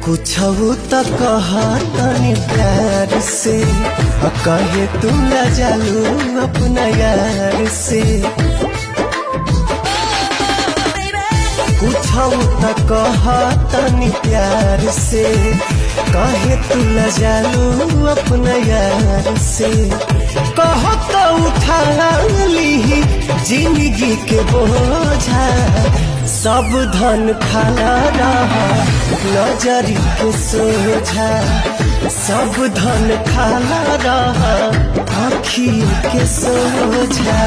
कुछ तो कहा तनी प्यार से कहे तू न जालू अपना यार से। कुछ तो कहा तनी प्यार से कहे तू न जालू अपना यार से। कहो तो उठा ली जिंदगी के बोझा सब धन खाला रहा नजरी के सोझा। सब धन खाला रहा आँखी के सोझा।